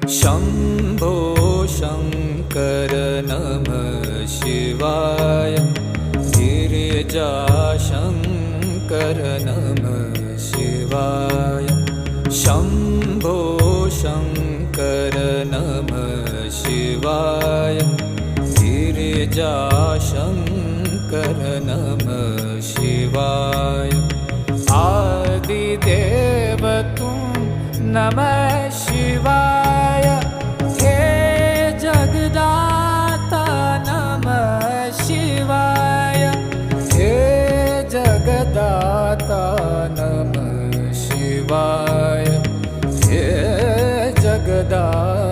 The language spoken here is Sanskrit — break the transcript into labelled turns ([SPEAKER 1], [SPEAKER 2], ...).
[SPEAKER 1] शम्भो शङ्कर नमः शिवाय। गिरिजाशङ्कर नमः शिवाय। शम्भो शङ्कर नमः शिवाय। गिरिजाशङ्कर नमः शिवाय। आदिदेव तुम नमः शिवाय। हे जगदाता नमः शिवाय। हे जगदाता नमः शिवाय। हे जगदाता